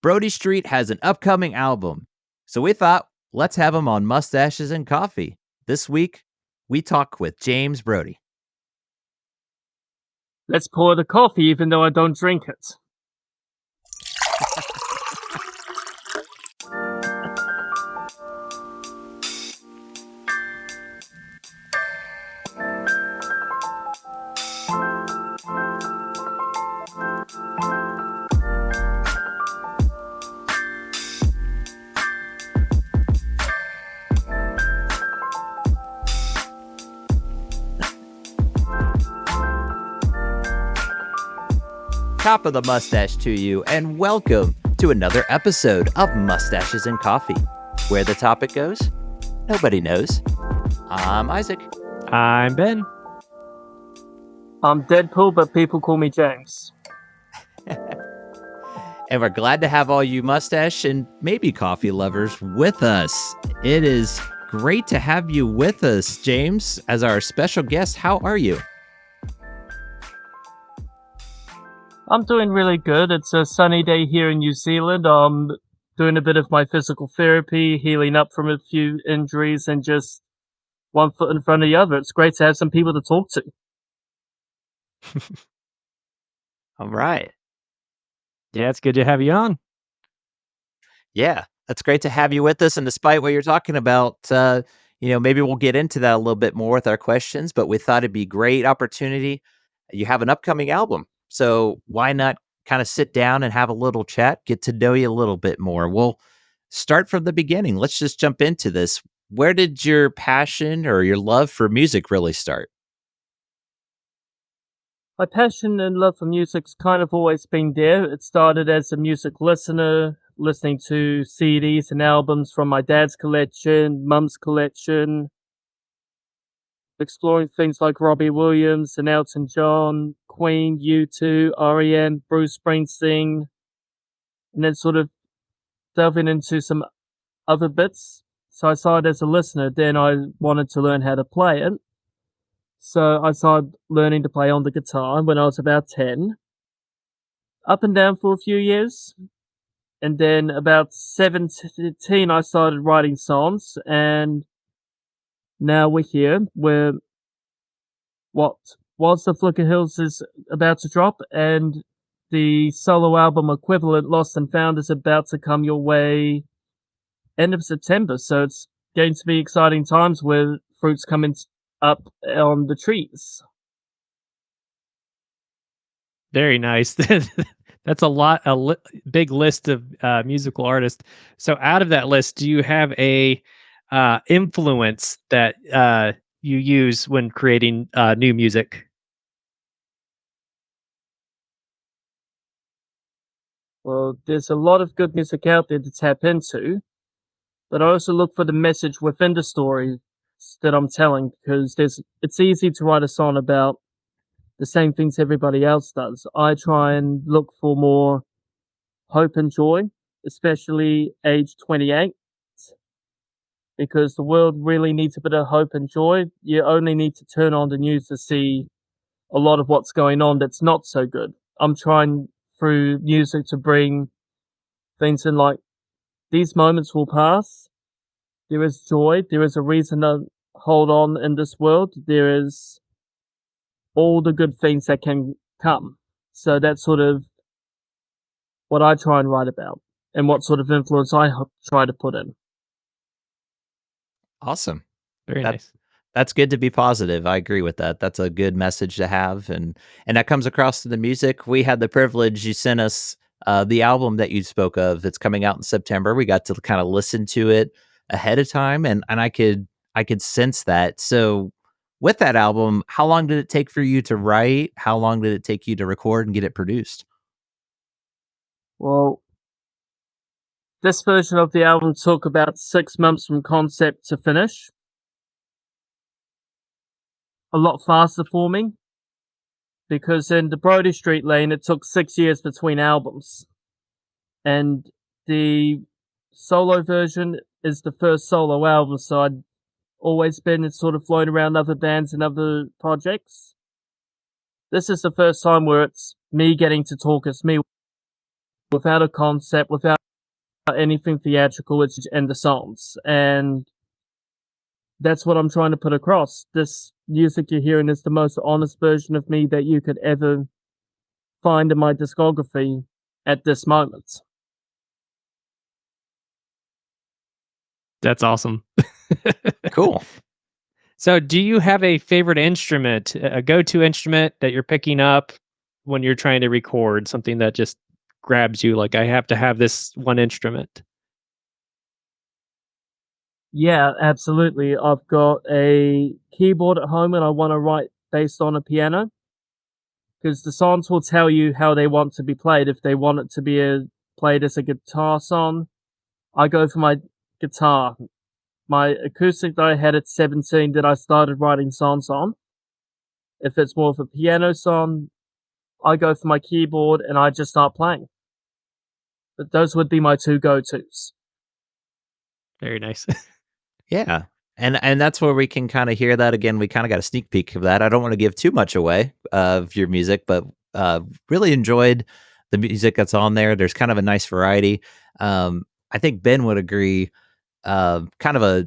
Broadie Street has an upcoming album. So we thought, let's have him on Mustaches and Coffee. This week, we talk with James Broadie. Let's pour the coffee even though I don't drink it. Top of the mustache to you, and welcome to another episode of Mustaches and Coffee. Where the topic goes, nobody knows. I'm Isaac. I'm Ben. I'm Deadpool, but people call me James. And we're glad to have all you mustache and maybe coffee lovers with us. It is great to have you with us, James, as our special guest. How are you? I'm doing really good. It's a sunny day here in New Zealand. I'm doing a bit of my physical therapy, healing up from a few injuries, and just one foot in front of the other. It's great to have some people to talk to. All right. Yeah, it's good to have you on. Yeah, that's great to have you with us. And despite what you're talking about, maybe we'll get into that a little bit more with our questions, but we thought it'd be a great opportunity. You have an upcoming album. So why not kind of sit down and have a little chat, get to know you a little bit more? We'll start from the beginning. Let's just jump into this. Where did your passion or your love for music really start? My passion and love for music's kind of always been there. It started as a music listener, listening to CDs and albums from my dad's collection, mum's collection, exploring things like Robbie Williams and Elton John, Queen, U2, R.E.M., Bruce Springsteen, and then sort of delving into some other bits. So I started as a listener, then I wanted to learn how to play it. So I started learning to play on the guitar when I was about 10. Up and down for a few years. And then about 17, I started writing songs, and now we're here. We're whilst the Flicker Hills is about to drop, and the solo album equivalent, Lost and Found, is about to come your way end of September. So it's going to be exciting times with fruits coming up on the trees. Very nice. That's a big list of musical artists. So out of that list, do you have a influence that you use when creating new music? Well, there's a lot of good music out there to tap into, but I also look for the message within the story that I'm telling, because it's easy to write a song about the same things everybody else does. I try and look for more hope and joy, especially age 28, because the world really needs a bit of hope and joy. You only need to turn on the news to see a lot of what's going on that's not so good. I'm trying through music to bring things in like, these moments will pass. There is joy. There is a reason to hold on in this world. There is all the good things that can come. So that's sort of what I try and write about, and what sort of influence I try to put in. Awesome. Very nice. That's good to be positive. I agree with that. That's a good message to have. And that comes across to the music. We had the privilege, you sent us the album that you spoke of. It's coming out in September. We got to kind of listen to it ahead of time, and I could sense that. So with that album, how long did it take for you to write? How long did it take you to record and get it produced? Well, this version of the album took about 6 months from concept to finish. A lot faster for me, because in the Broadie Street lane, it took 6 years between albums. And the solo version is the first solo album, so I'd always been sort of floating around other bands and other projects. This is the first time where it's me getting to talk as me. without a concept, without anything theatrical, it's just and the songs. And that's what I'm trying to put across. This music you're hearing is the most honest version of me that you could ever find in my discography at this moment. That's awesome. Cool. So, do you have a favorite instrument, a go-to instrument that you're picking up when you're trying to record, something that just grabs you, like, "I have to have this one instrument"? Yeah, absolutely. I've got a keyboard at home and I want to write based on a piano because the songs will tell you how they want to be played. If they want it to be played as a guitar song, I go for my guitar. My acoustic that I had at 17 that I started writing songs on. If it's more of a piano song, I go for my keyboard and I just start playing. But those would be my two go-tos. Very nice. Yeah. And that's where we can kinda hear that again, we kinda got a sneak peek of that. I don't wanna give too much away of your music, but, really enjoyed the music that's on there. There's kind of a nice variety. I think Ben would agree, kind of a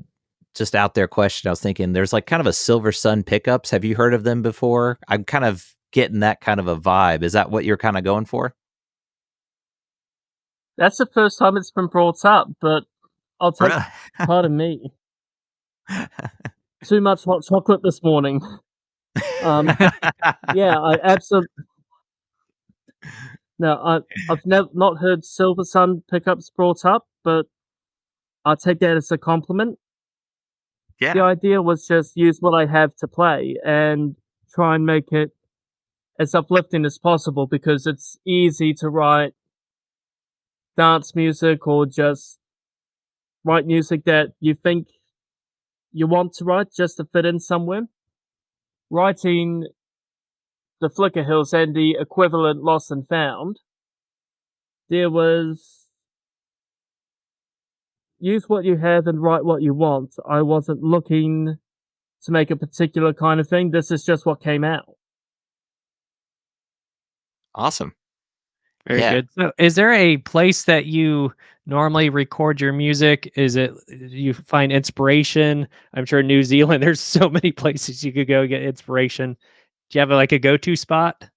just out there question I was thinking, there's, like, kind of a Silver Sun pickups. Have you heard of them before? I'm kind of getting that kind of a vibe. Is that what you're kinda going for? That's the first time it's been brought up, but I'll take Really? pardon me. Too much hot chocolate this morning. Yeah, I absolutely no, I've not heard Silver Sun pickups brought up, but I take that as a compliment. The Yeah. idea was just use what I have to play and try and make it as uplifting as possible because it's easy to write dance music or just write music that you think you want to write just to fit in somewhere. Writing the Flicker Hills and the equivalent Lost and Found, there was use what you have and write what you want. I wasn't looking to make a particular kind of thing. This is just what came out. Awesome. Very Yeah. good. So, is there a place that you normally record your music? Is it you find inspiration? I'm sure New Zealand, there's so many places you could go get inspiration. Do you have, like, a go-to spot?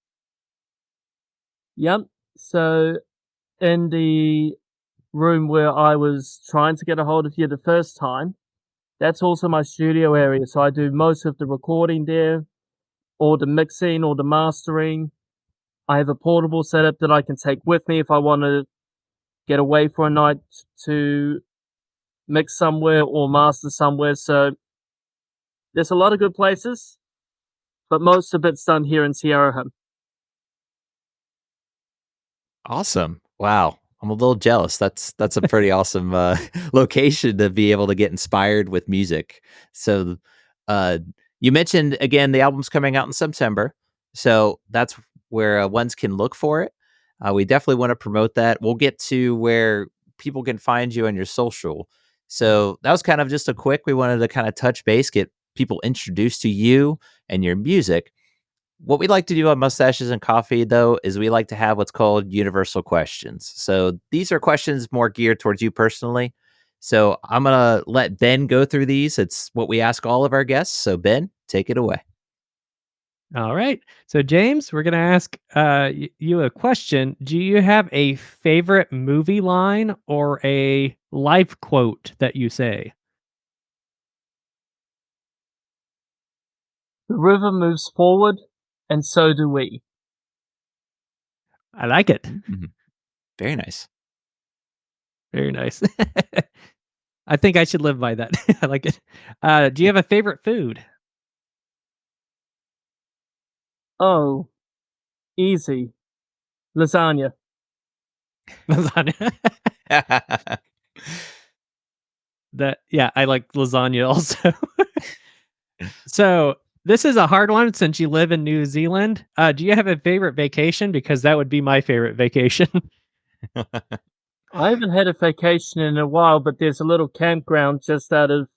Yep. So in the room where I was trying to get a hold of you the first time, that's also my studio area. So I do most of the recording there, or the mixing, or the mastering. I have a portable setup that I can take with me if I want to get away for a night to mix somewhere or master somewhere. So there's a lot of good places, but most of it's done here in Sierra Home. Awesome. Wow. I'm a little jealous. That's a pretty awesome, location to be able to get inspired with music. So, uh, you mentioned again the album's coming out in September, so that's where, ones can look for it. We definitely wanna promote that. We'll get to where people can find you on your social. So, that was kind of just a quick we wanted to kinda touch base, get people introduced to you and your music. What we like to do on Mustaches and Coffee, though, is we like to have what's called universal questions. So these are questions more geared towards you personally. So I'm going to let Ben go through these. It's what we ask all of our guests. So, Ben, take it away. All right. So, James, we're going to ask you a question. Do you have a favorite movie line or a life quote that you say? The river moves forward, and so do we. I like it. Mhm. Very nice. Very nice. I think I should live by that. I like it. Do you have a favorite food? Oh, easy. Lasagna. Lasagna. That yeah, I like lasagna also. So this is a hard one since you live in New Zealand. Do you have a favorite vacation? Because that would be my favorite vacation. I haven't had a vacation in a while, but there's a little campground just out of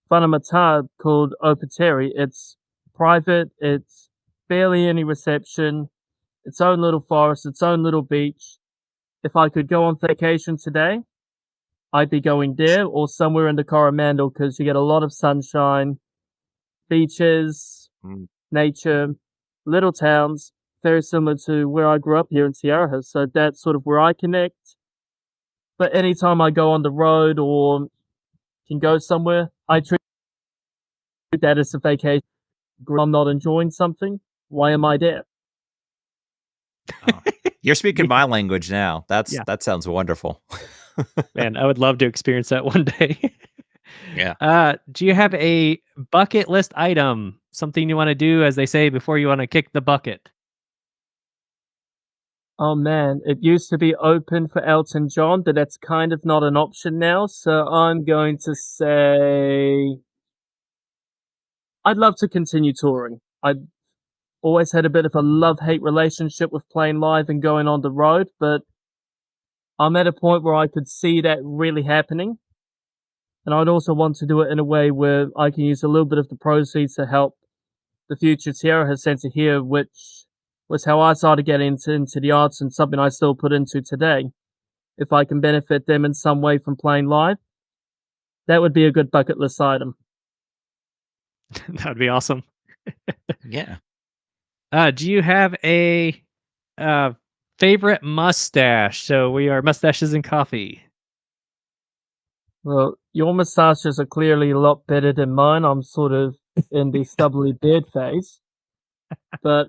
Whanamata called Opateri. It's private, it's barely any reception, its own little forest, its own little beach. if I could go on vacation today, I'd be going there or somewhere in the Coromandel because you get a lot of sunshine, beaches, Mm. nature, little towns, very similar to where I grew up here in Sierra Hills. So that's sort of where I connect. But anytime I go on the road or can go somewhere, I treat that as a vacation. I'm not enjoying something. Why am I there? Oh, you're speaking Yeah. my language now. Yeah. That sounds wonderful. Man, I would love to experience that one day. Yeah. Do you have a bucket list item? Something you want to do, as they say, before you want to kick the bucket? Oh man, it used to be open for Elton John, but that's kind of not an option now. So I'm going to say I'd love to continue touring. I've always had a bit of a love-hate relationship with playing live and going on the road, but I'm at a point where I could see that really happening. And I'd also want to do it in a way where I can use a little bit of the proceeds to help the future Sierra has Centre here, which was how I started getting into the arts and something I still put into today. If I can benefit them in some way from playing live, that would be a good bucket list item. That would be awesome. Yeah. Do you have a uh, favorite mustache? So we are mustaches and coffee. Well, your moustaches are clearly a lot better than mine. I'm sort of in the stubbly beard phase. But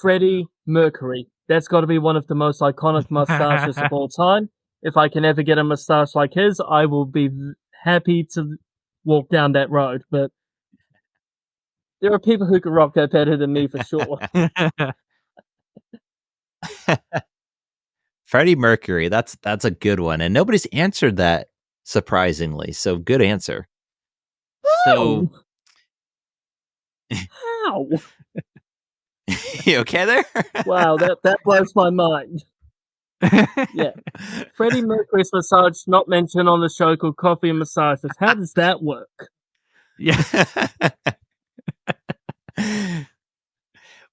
Freddie Mercury, that's got to be one of the most iconic mustaches of all time. If I can ever get a mustache like his, I will be happy to walk down that road. But there are people who can rock that better than me for sure. Freddie Mercury, that's a good one, and nobody's answered that surprisingly. So good answer. So How? you okay there? Wow, that blows my mind. Yeah. Freddie Mercury's massage not mentioned on the show called Coffee and Massages. How does that work? Yeah.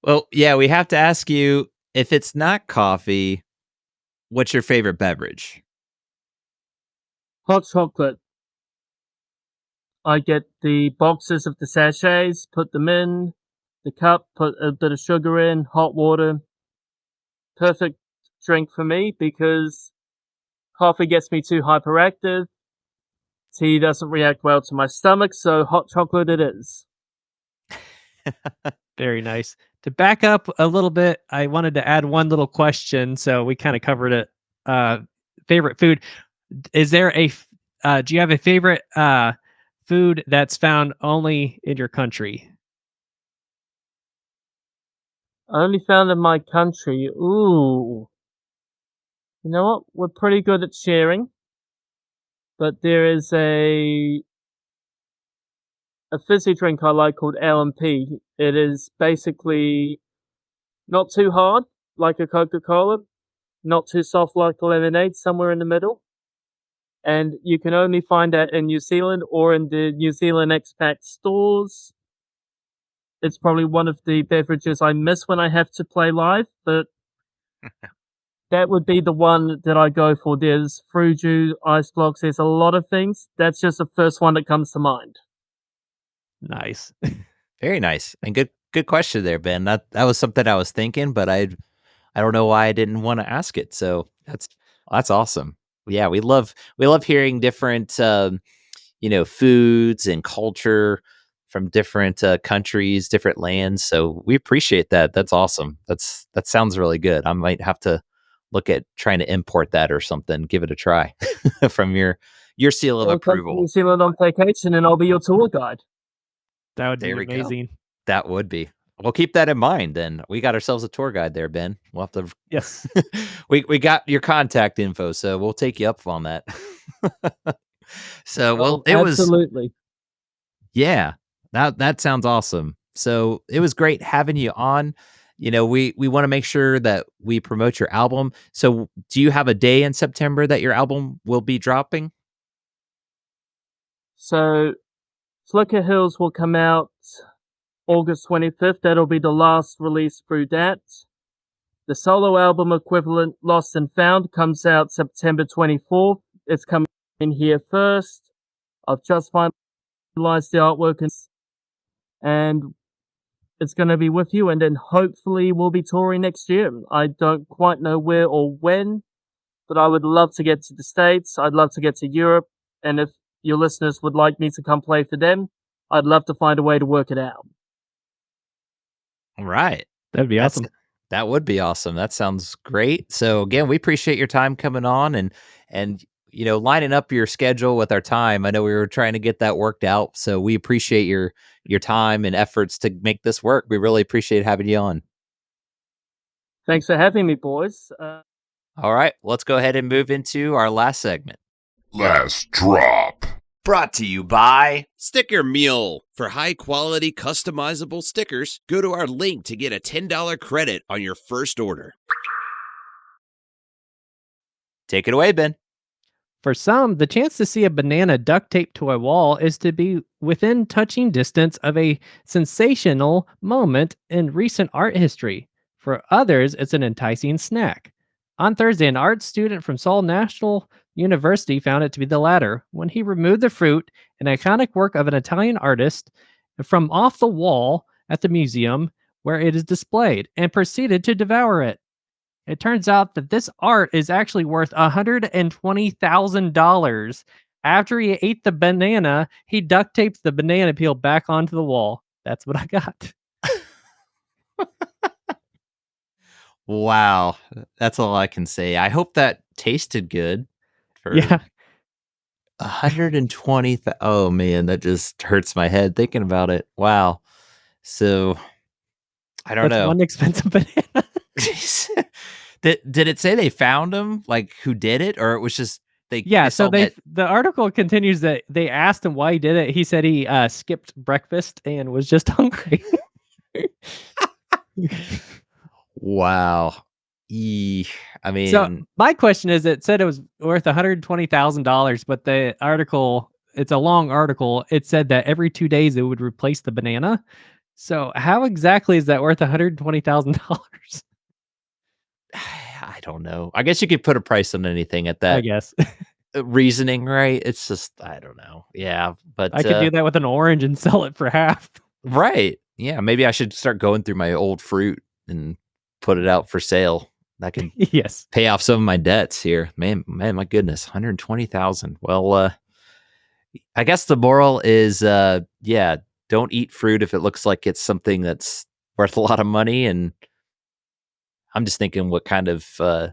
Well, yeah, we have to ask you, if it's not coffee, what's your favorite beverage? Hot chocolate. I get the boxes of the sachets, put them in the cup, put a bit of sugar in, hot water. Perfect drink for me because coffee gets me too hyperactive. Tea doesn't react well to my stomach, so hot chocolate it is. Very nice. To back up a little bit, I wanted to add one little question. So we kind of covered it. Favorite food. Is there do you have a favorite food that's found only in your country? Only found in my country. Ooh. You know what? We're pretty good at sharing. But there is a fizzy drink I like called L&P. It is basically not too hard like a Coca-Cola, not too soft like a lemonade, somewhere in the middle. And you can only find that in New Zealand or in the New Zealand expat stores. It's probably one of the beverages I miss when I have to play live, but that would be the one that I go for. There's fruit juice, ice blocks, there's a lot of things. That's just the first one that comes to mind. Nice. Very nice. And good question there, Ben. That was something I was thinking, but I don't know why I didn't want to ask it. So that's awesome. Yeah, we love hearing different foods and culture from different countries, different lands. So we appreciate that. That's awesome. That sounds really good. I might have to look at trying to import that or something. Give it a try from your seal of Or come to approval. New Zealand on vacation and I'll be your tour guide. That would There be we go. amazing. That would be. We'll keep that in mind then. We got ourselves a tour guide there, Ben. We'll have to Yes. we got your contact info, so we'll take you up on that. So, well, Oh, it was absolutely. yeah. That sounds awesome. So, it was great having you on. We want to make sure that we promote your album. So, do you have a day in September that your album will be dropping? So, Flicker Hills will come out August 25th. That'll be the last release through that. The solo album equivalent, Lost and Found, comes out September 24th. It's coming in here first. I've just finalized the artwork and it's going to be with you, and then hopefully we'll be touring next year. I don't quite know where or when, but I would love to get to the States. I'd love to get to Europe, and if your listeners would like me to come play for them, I'd love to find a way to work it out. All right. That'd be awesome. That would be awesome. That sounds great. So again, we appreciate your time coming on and lining up your schedule with our time. I know we were trying to get that worked out, so we appreciate your time and efforts to make this work. We really appreciate having you on. Thanks for having me, boys. All right, let's go ahead and move into our last segment. Last drop. Brought to you by Sticker Mule. For high-quality, customizable stickers, go to our link to get a $10 credit on your first order. Take it away, Ben. For some, the chance to see a banana duct taped to a wall is to be within touching distance of a sensational moment in recent art history. For others, it's an enticing snack. On Thursday, an art student from Seoul National University found it to be the latter when he removed the fruit, an iconic work of an Italian artist, from off the wall at the museum where it is displayed, and proceeded to devour it. It turns out that this art is actually worth $120,000. After he ate the banana, he duct taped the banana peel back onto the wall. That's what I got. Wow. That's all I can say. I hope that tasted good. For Yeah. 120. Oh man, that just hurts my head thinking about it. Wow. So I don't That's know. one expensive banana. Did it say they found him? Like who did it, or it was just they? Yeah, they so saw that- the article continues that they asked him why he did it. He said he skipped breakfast and was just hungry. Wow. I mean, So my question is, it said it was worth $120,000, but the article, it's a long article. It said that every 2 days it would replace the banana. So how exactly is that worth $120,000? I don't know. I guess you could put a price on anything at I that guess reasoning, right? It's just I don't know. Yeah, but I could do that with an orange and sell it for half. right. Yeah, maybe I should start going through my old fruit and put it out for sale. That can Yes. pay off some of my debts here. Man, my goodness, 120,000. Well, I guess the moral is, yeah, don't eat fruit if it looks like it's something that's worth a lot of money. And I'm just thinking what kind of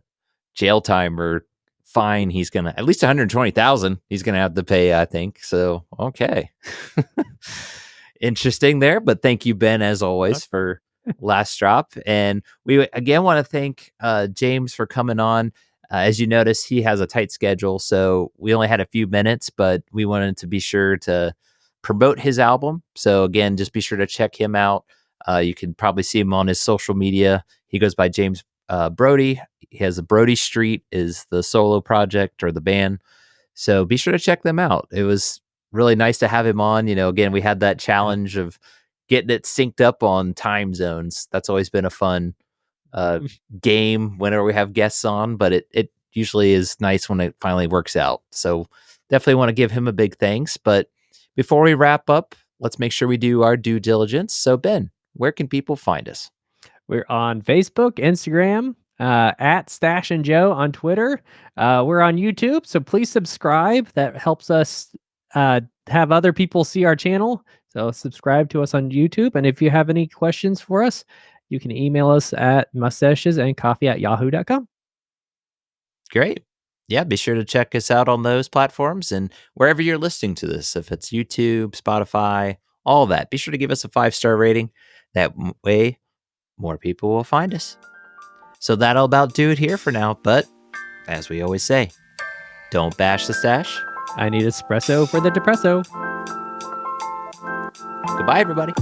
jail time or fine he's gonna, at least 120,000 he's gonna have to pay, I think. So okay. Interesting there, but thank you, Ben, as always, for last drop. And we again want to thank James for coming on. As you notice, he has a tight schedule, so we only had a few minutes, but we wanted to be sure to promote his album. So again, just be sure to check him out. You can probably see him on his social media. He goes by James Broadie. He has a Broadie Street is the solo project or the band. So be sure to check them out. It was really nice to have him on. Again, we had that challenge of getting it synced up on time zones. That's always been a fun game whenever we have guests on, but it usually is nice when it finally works out. So definitely want to give him a big thanks. But before we wrap up, let's make sure we do our due diligence. So Ben, where can people find us? We're on Facebook, Instagram, at Stash and Joe on Twitter. We're on YouTube, so please subscribe. That helps us have other people see our channel. So subscribe to us on YouTube. And if you have any questions for us, you can email us at mustachesandcoffee@yahoo.com. Great. Yeah, be sure to check us out on those platforms and wherever you're listening to this, if it's YouTube, Spotify, all that. Be sure to give us a 5-star rating. That way, more people will find us. So that'll about do it here for now. But as we always say, don't bash the stash. I need espresso for the depresso. Goodbye, everybody.